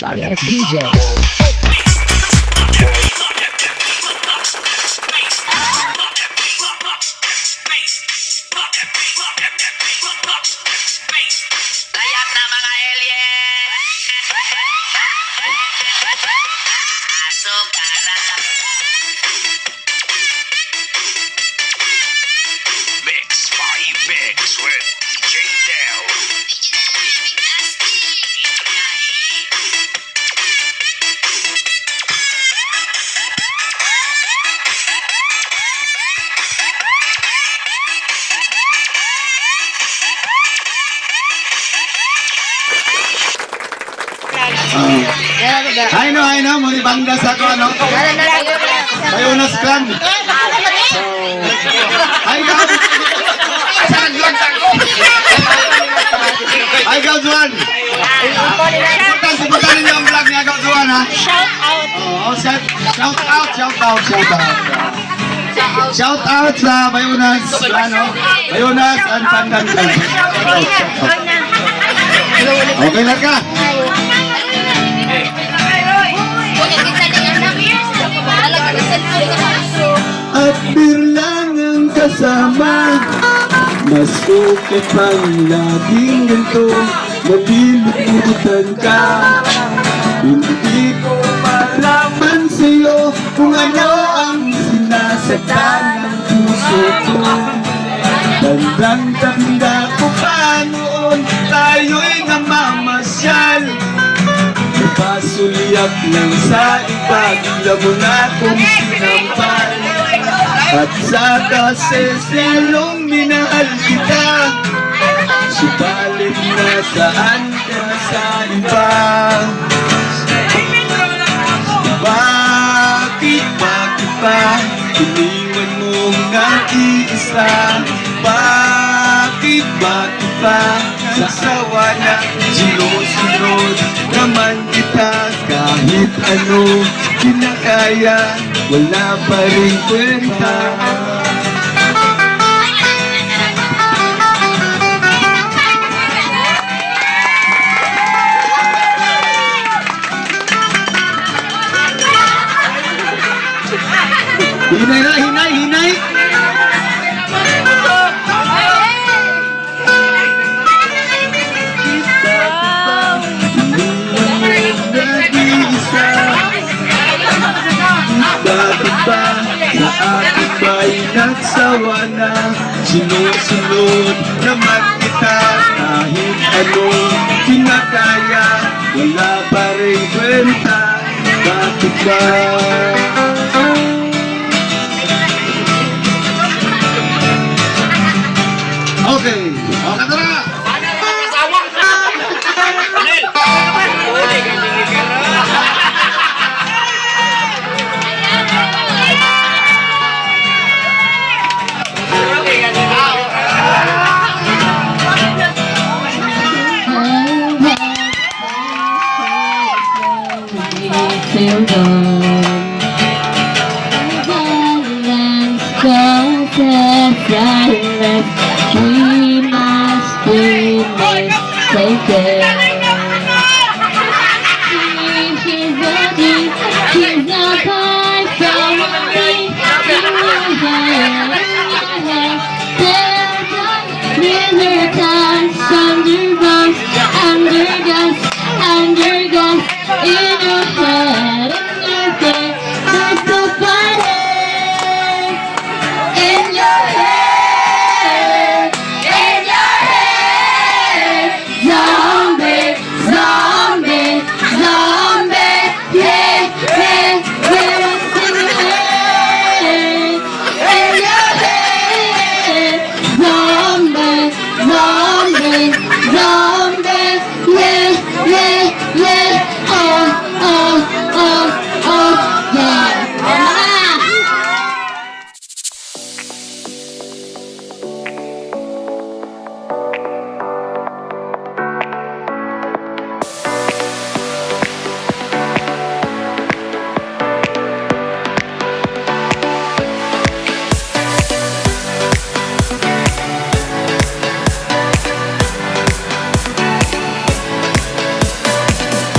Sorry, as DJ. Layak na mga alien. Asukara. Mix by Mix with DJ Del. Ay no, muli bangga sa ko, ano? Mayunas clan. Ay, God! Ay, God, Juan! Sibutan ninyo ang vlog niya, God, Juan, ha? Shout out. Oh, shout out sa Mayunas, ano? Mayunas and Pandan Clan. Okay na ka? At birlang ang kasama, mas okay pang laging ganito, malilimutan ka. Hindi ko malaman sa'yo kung ano ang sinasaktan ng puso ko. Tandang-tanda ko pa noon, tayo'y namamasyal. Ipasuliyak lang sa iba, bigla mo na kung sinampal. At sa kaseselong minahal kita, subalit nasaan ka na sa iba. Bakit ba iniwan mo nag-iisa? Bakit ba sasawa na sinusunod naman kita? Kahit ano kinakaya, wala pa rin kwenta. Hinay! Bakit ba sa akin ba'y nagsawa na? Sinusunod naman kita, kahit anong kinakaya, wala pa rin kwenta. Bakit ba? Okay, tara! Till dawn, silence, silence, we must be mistaken.